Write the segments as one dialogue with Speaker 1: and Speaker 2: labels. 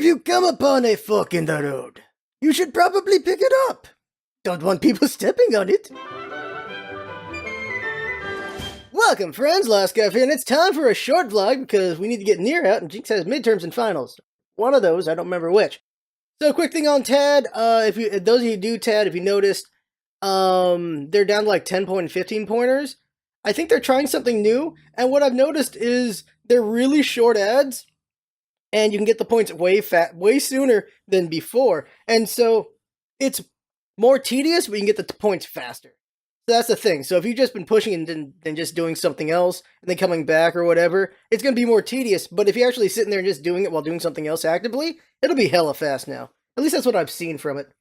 Speaker 1: If you come upon a fork in the road, you should probably pick it up. Don't want people stepping on it. Welcome, friends. Last Scarf here, and it's time for a short vlog because we need to get Nier out, and Jinx has midterms and finals. One of those, I don't remember which. So, quick thing on Tad. If those of you who do Tad, if you noticed, they're down to like 10 point and 15 pointers. I think they're trying something new, and what I've noticed is they're really short ads, and you can get the points way sooner than before. And so it's more tedious, but you can get the points faster. So that's the thing. So if you've just been pushing and then just doing something else and then coming back or whatever, it's going to be more tedious. But if you're actually sitting there and just doing it while doing something else actively, it'll be hella fast now. At least that's what I've seen from it.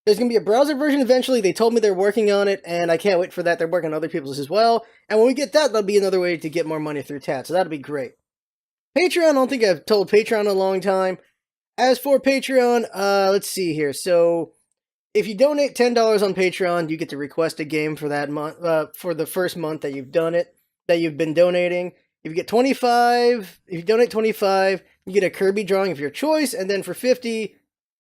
Speaker 1: There's going to be a browser version eventually. They told me they're working on it, and I can't wait for that. They're working on other people's as well. And when we get that, that'll be another way to get more money through TAT. So that'll be great. Patreon, I don't think I've told Patreon in a long time. As for Patreon, let's see here. So if you donate $10 on Patreon, you get to request a game for that month, for the first month that you've done it, that you've been donating. If you get 25, if you donate 25, you get a Kirby drawing of your choice, and then for 50,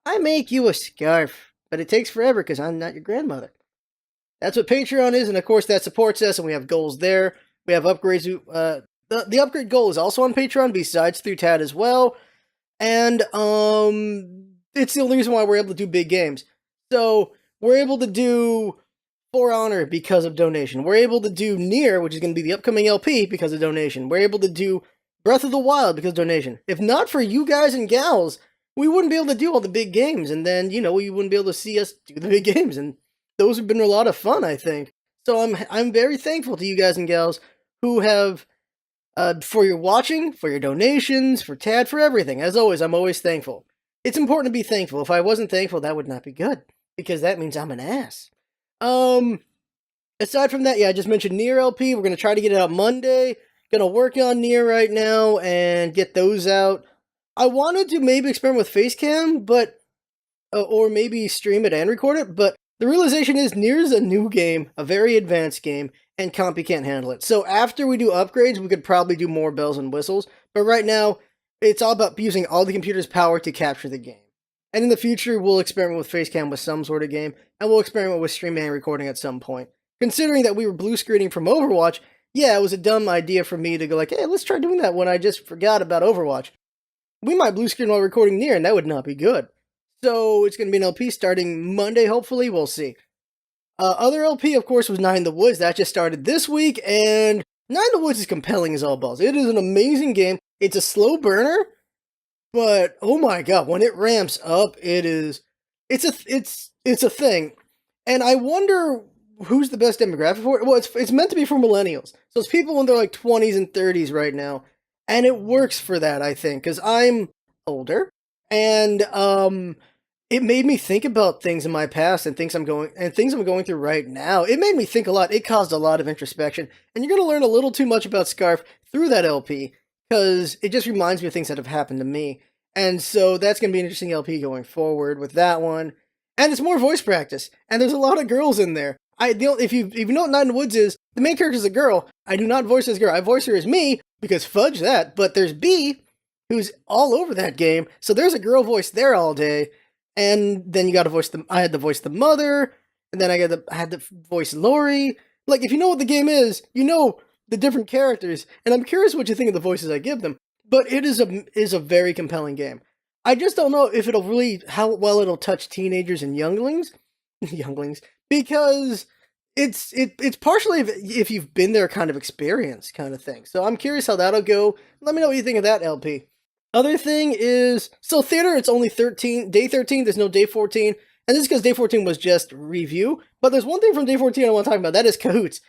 Speaker 1: I make you a scarf. But it takes forever because I'm not your grandmother. That's what Patreon is, and of course that supports us, and we have goals there. We have upgrades. The upgrade goal is also on Patreon, besides through TAD as well. And it's the only reason why we're able to do big games. So we're able to do For Honor because of donation. We're able to do Nier, which is going to be the upcoming LP, because of donation. We're able to do Breath of the Wild because of donation. If not for you guys and gals, we wouldn't be able to do all the big games, and then, you know, you wouldn't be able to see us do the big games, and those have been a lot of fun, I think. So I'm very thankful to you guys and gals who have, for your watching, for your donations, for TAD, for everything. As always, I'm always thankful. It's important to be thankful. If I wasn't thankful, that would not be good, because that means I'm an ass. Aside from that, yeah, I just mentioned Nier LP. We're going to try to get it out Monday. Going to work on Nier right now and get those out. I wanted to maybe experiment with Facecam, but or maybe stream it and record it, but the realization is Nier's a new game, a very advanced game, and Compy can't handle it. So after we do upgrades, we could probably do more bells and whistles, but right now, it's all about using all the computer's power to capture the game. And in the future, we'll experiment with Facecam with some sort of game, and we'll experiment with streaming and recording at some point. Considering that we were blue screening from Overwatch, yeah, it was a dumb idea for me to go like, hey, let's try doing that when I just forgot about Overwatch. We might blue screen while recording Nier, and that would not be good. So it's going to be an LP starting Monday, hopefully. We'll see. Other LP, of course, was Nine in the Woods. That just started this week, and Nine in the Woods is compelling as all balls. It is an amazing game. It's a slow burner, but oh my god, when it ramps up, it's a thing. And I wonder who's the best demographic for it. Well, it's meant to be for millennials. So it's people in their like 20s and 30s right now. And it works for that, I think, because I'm older, and it made me think about things in my past and things I'm going through right now. It made me think a lot. It caused a lot of introspection, and you're going to learn a little too much about Scarf through that LP, because it just reminds me of things that have happened to me. And so that's going to be an interesting LP going forward with that one. And it's more voice practice, and there's a lot of girls in there. If you know what Night in the Woods is, the main character is a girl. I do not voice this girl. I voice her as me, because fudge that. But there's B, who's all over that game. So there's a girl voice there all day. And then you got to voice I had to voice the mother, and then I had to voice Lori. Like, if you know what the game is, you know the different characters. And I'm curious what you think of the voices I give them. But it is a very compelling game. I just don't know if how well it'll touch teenagers and younglings, because it's partially if you've been there kind of experience kind of thing. So I'm curious how that'll go. Let me know what you think of that LP. Other thing is, so theater, it's only day 13, there's no day 14, and this is because day 14 was just review, but there's one thing from day 14 I want to talk about, that is kahoots.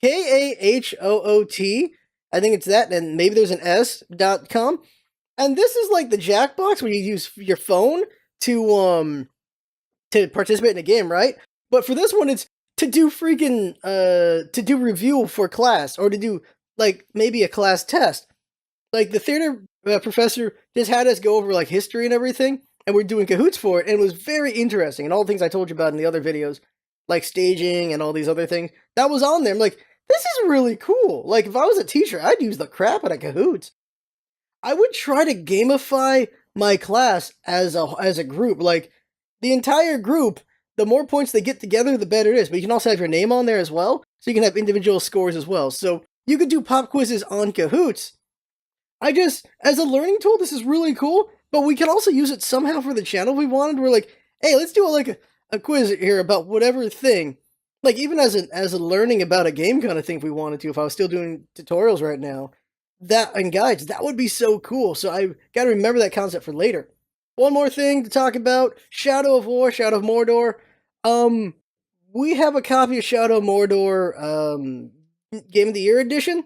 Speaker 1: Kahoot, I think it's that, and maybe there's an s.com, and this is like the Jackbox where you use your phone to participate in a game, right? But for this one, it's to do to do review for class, or to do, like, maybe a class test. Like, the theater professor just had us go over, like, history and everything, and we're doing kahoots for it, and it was very interesting, and all the things I told you about in the other videos, like staging and all these other things, that was on there. I'm like, this is really cool. Like, if I was a teacher, I'd use the crap out of kahoots. I would try to gamify my class as a group. Like the entire group, the more points they get together, the better it is. But you can also have your name on there as well, so you can have individual scores as well. So you could do pop quizzes on Kahoots. As a learning tool, this is really cool. But we can also use it somehow for the channel if we wanted. We're like, hey, let's do a quiz here about whatever thing. Like even as a learning about a game kind of thing, if we wanted to. If I was still doing tutorials right now, that and guides, that would be so cool. So I got to remember that concept for later. One more thing to talk about: Shadow of War, Shadow of Mordor. We have a copy of Shadow of Mordor, Game of the Year edition,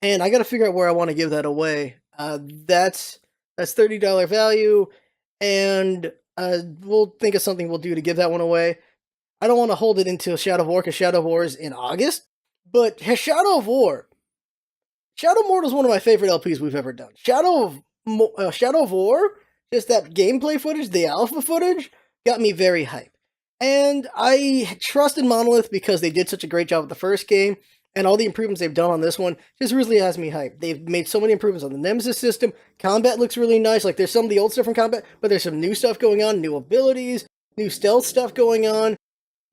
Speaker 1: and I got to figure out where I want to give that away. That's $30 value, and we'll think of something we'll do to give that one away. I don't want to hold it until Shadow of War because Shadow of War is in August, but Shadow of War. Shadow of Mordor is one of my favorite LPs we've ever done. Shadow of War, just that gameplay footage, the alpha footage, got me very hyped. And I trusted Monolith because they did such a great job with the first game, and all the improvements they've done on this one just really has me hyped. They've made so many improvements on the Nemesis system. Combat looks really nice. Like, there's some of the old stuff from combat, but there's some new stuff going on, new abilities, new stealth stuff going on.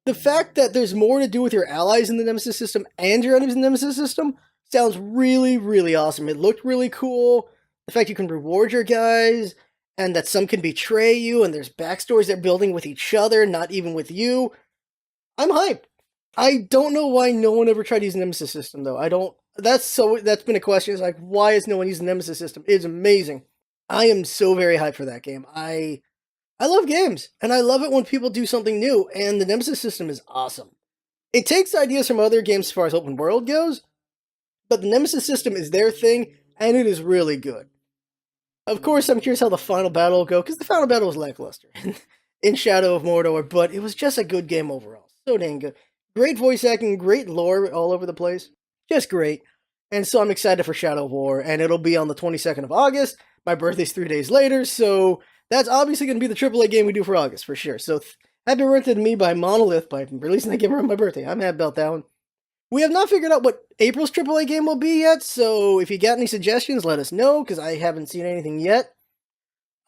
Speaker 1: The fact that there's more to do with your allies in the Nemesis system and your enemies in the Nemesis system sounds really, really awesome. It looked really cool. The fact you can reward your guys, and that some can betray you, and there's backstories they're building with each other, not even with you. I'm hyped. I don't know why no one ever tried to use the Nemesis system, though. That's been a question. It's like, why is no one using the Nemesis system? It's amazing. I am so very hyped for that game. I love games, and I love it when people do something new, and the Nemesis system is awesome. It takes ideas from other games as far as open world goes, but the Nemesis system is their thing, and it is really good. Of course, I'm curious how the final battle will go, because the final battle was lackluster in Shadow of Mordor, but it was just a good game overall. So dang good. Great voice acting, great lore all over the place. Just great. And so I'm excited for Shadow of War, and it'll be on the 22nd of August. My birthday's 3 days later, so that's obviously going to be the AAA game we do for August, for sure. So happy birthday to me by Monolith by releasing that game around my birthday. I'm happy about that one. We have not figured out what April's AAA game will be yet, so if you got any suggestions, let us know, because I haven't seen anything yet.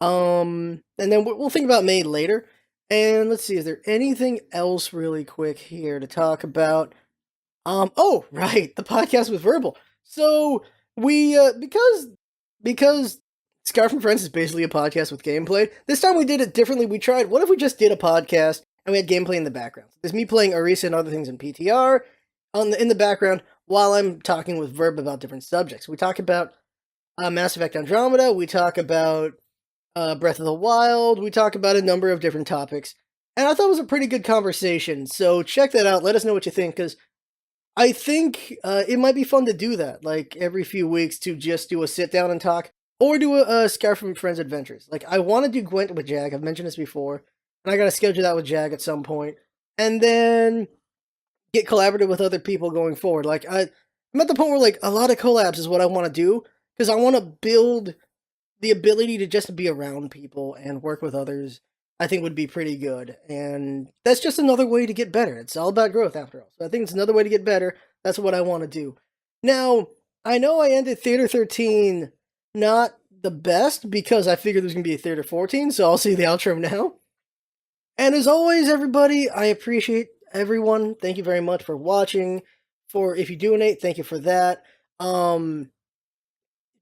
Speaker 1: And then we'll think about May later. And let's see, is there anything else really quick here to talk about? Oh, right, the podcast with Verbal. So we, because Scarf and Friends is basically a podcast with gameplay, this time we did it differently. We tried, what if we just did a podcast and we had gameplay in the background? There's me playing Orisa and other things in PTR in the background while I'm talking with Verb about different subjects. We talk about Mass Effect Andromeda, we talk about Breath of the Wild, we talk about a number of different topics, and I thought it was a pretty good conversation, so check that out, let us know what you think, because I think it might be fun to do that, like every few weeks, to just do a sit down and talk, or do a Scarf and Friends Adventures. Like, I want to do Gwent with Jag, I've mentioned this before, and I gotta schedule that with Jag at some point, and then get collaborative with other people going forward. Like, I'm at the point where, like, a lot of collabs is what I want to do, because I want to build the ability to just be around people and work with others. I think would be pretty good, and that's just another way to get better. It's all about growth, after all. So I think it's another way to get better. That's what I want to do. Now, I know I ended Theater 13 not the best, because I figured there's going to be a Theater 14, so I'll see the outro now. And as always, everybody, I appreciate everyone. Thank you very much for watching. If you donate, thank you for that.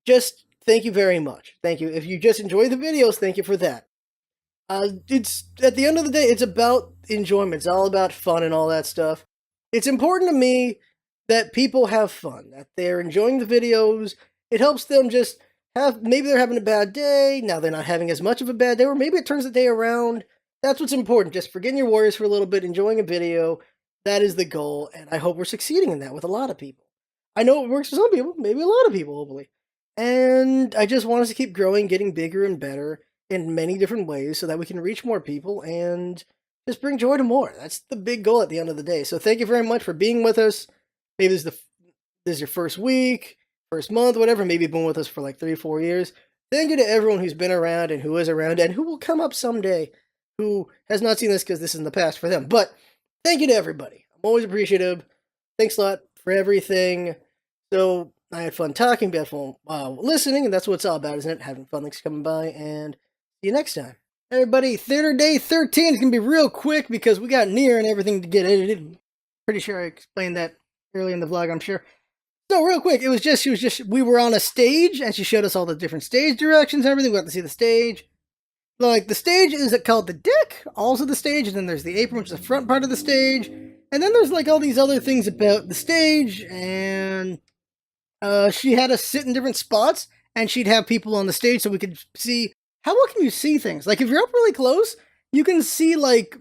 Speaker 1: Just thank you very much. Thank you. If you just enjoy the videos, thank you for that. It's at the end of the day, it's about enjoyment. It's all about fun and all that stuff. It's important to me that people have fun, that they're enjoying the videos. It helps them just maybe they're having a bad day, now they're not having as much of a bad day, or maybe it turns the day around. That's what's important, just forgetting your worries for a little bit, enjoying a video. That is the goal, and I hope we're succeeding in that with a lot of people. I know it works for some people, maybe a lot of people, hopefully. And I just want us to keep growing, getting bigger and better in many different ways so that we can reach more people and just bring joy to more. That's the big goal at the end of the day. So thank you very much for being with us. Maybe this is your first week, first month, whatever. Maybe you've been with us for like 3 or 4 years. Thank you to everyone who's been around and who is around and who will come up someday, who has not seen this because this is in the past for them. But thank you to everybody. I'm always appreciative. Thanks a lot for everything. So I had fun talking, we had fun listening, and that's what it's all about, isn't it? Having fun, things coming by, and See you next time. Everybody, Theater Day 13 is going to be real quick because we got Neir and everything to get edited. Pretty sure I explained that early in the vlog, I'm sure. So real quick, we were on a stage and she showed us all the different stage directions and everything. We got to see the stage. Like, the stage is called the deck, also the stage, and then there's the apron, which is the front part of the stage. And then there's like all these other things about the stage, and she had us sit in different spots, and she'd have people on the stage so we could see. How well can you see things? Like, if you're up really close, you can see like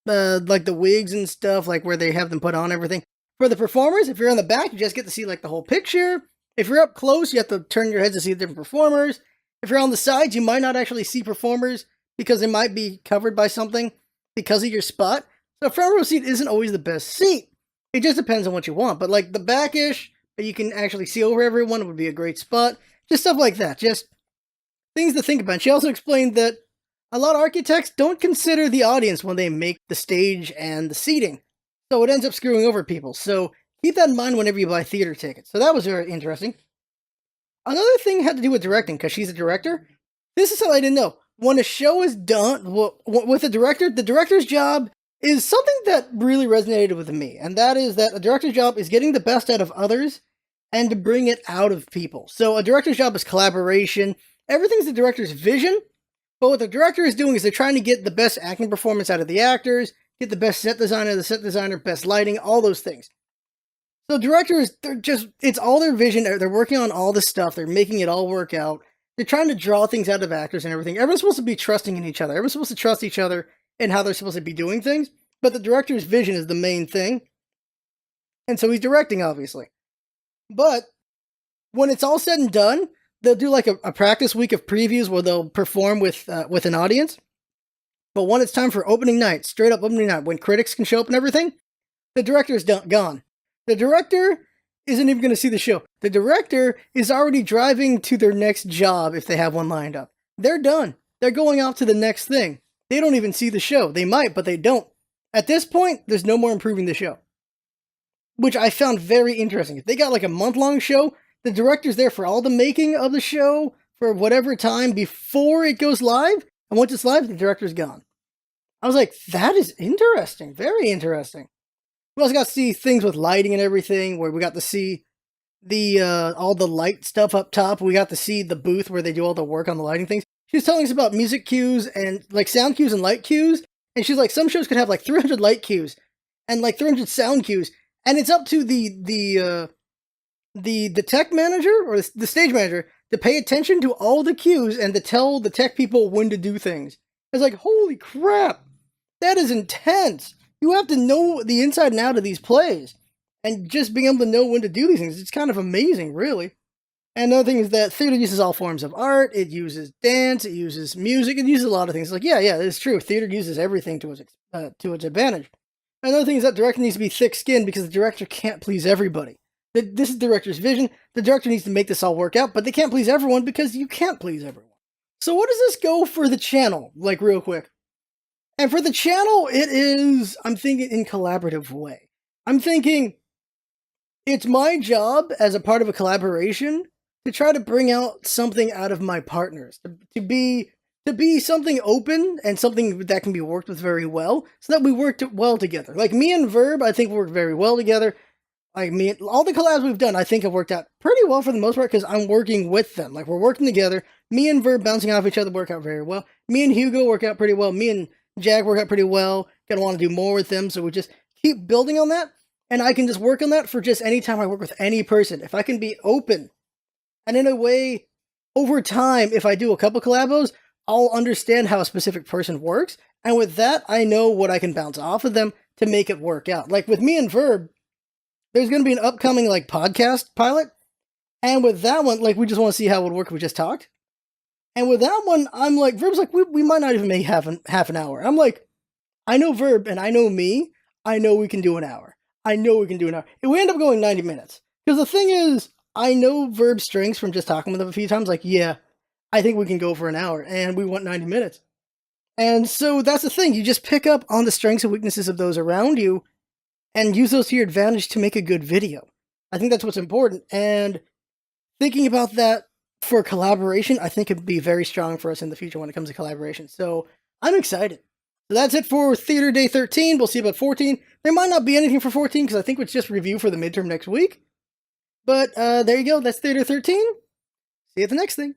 Speaker 1: the wigs and stuff, like where they have them put on everything. For the performers, if you're in the back, you just get to see like the whole picture. If you're up close, you have to turn your head to see the different performers. If you're on the sides, you might not actually see performers because they might be covered by something because of your spot. So a front row seat isn't always the best seat. It just depends on what you want. But like the back-ish, you can actually see over everyone, would be a great spot. Just stuff like that. Just things to think about. And she also explained that a lot of architects don't consider the audience when they make the stage and the seating. So it ends up screwing over people. So keep that in mind whenever you buy theater tickets. So that was very interesting. Another thing had to do with directing, because she's a director. This is something I didn't know. When a show is done with a director, the director's job is something that really resonated with me. And that is that a director's job is getting the best out of others and to bring it out of people. So a director's job is collaboration. Everything's the director's vision. But what the director is doing is they're trying to get the best acting performance out of the actors, get the best set design out of the set designer, best lighting, all those things. So directors, it's all their vision. They're working on all this stuff. They're making it all work out. They're trying to draw things out of actors and everything. Everyone's supposed to be trusting in each other. Everyone's supposed to trust each other in how they're supposed to be doing things. But the director's vision is the main thing. And so he's directing, obviously. But when it's all said and done, they'll do like a practice week of previews where they'll perform with an audience. But when it's time for opening night, straight up opening night, when critics can show up and everything, the director's gone. The director isn't even going to see the show. The director is already driving to their next job if they have one lined up. They're done. They're going off to the next thing. They don't even see the show. They might, but they don't. At this point, there's no more improving the show. Which I found very interesting. If they got like a month-long show, the director's there for all the making of the show for whatever time before it goes live. And once it's live, the director's gone. I was like, that is interesting. Very interesting. We also got to see things with lighting and everything, where we got to see the all the light stuff up top. We got to see the booth where they do all the work on the lighting things. She was telling us about music cues and like sound cues and light cues. And she's like, some shows could have like 300 light cues and like 300 sound cues. And it's up to the tech manager or the stage manager to pay attention to all the cues and to tell the tech people when to do things. It's like, holy crap, that is intense. You have to know the inside and out of these plays. And just being able to know when to do these things, it's kind of amazing, really. And another thing is that theater uses all forms of art. It uses dance. It uses music. It uses a lot of things. It's like, yeah, it's true. Theater uses everything to its advantage. Another thing is that director needs to be thick-skinned because the director can't please everybody. This is the director's vision. The director needs to make this all work out, but they can't please everyone because you can't please everyone. So what does this go for the channel, like real quick? And for the channel, it is, I'm thinking in collaborative way. I'm thinking it's my job as a part of a collaboration to try to bring out something out of my partners, to be something open and something that can be worked with very well, so that we work well together. Like me and Verb, I think work very well together. Like all the collabs we've done, I think have worked out pretty well for the most part because I'm working with them. Like we're working together. Me and Verb bouncing off each other work out very well. Me and Hugo work out pretty well. Me and Jag work out pretty well. Gonna want to do more with them, so we just keep building on that. And I can just work on that for just any time I work with any person. If I can be open, and in a way, over time, if I do a couple collabos, I'll understand how a specific person works. And with that, I know what I can bounce off of them to make it work out. Like with me and Verb, there's going to be an upcoming like podcast pilot. And with that one, like we just want to see how it would work if we just talked. And with that one, I'm like, Verb's like, we might not even make half an hour. I'm like, I know Verb and I know me. I know we can do an hour. I know we can do an hour. If we end up going 90 minutes. Because the thing is, I know Verb's strengths from just talking with him a few times. Like, yeah, I think we can go for an hour. And we want 90 minutes. And so that's the thing. You just pick up on the strengths and weaknesses of those around you and use those to your advantage to make a good video. I think that's what's important. And thinking about that for collaboration, I think it'd be very strong for us in the future when it comes to collaboration. So I'm excited. So that's it for Theater Day 13. We'll see about 14. There might not be anything for 14 because I think it's just review for the midterm next week. But there you go. That's Theater 13. See you at the next thing.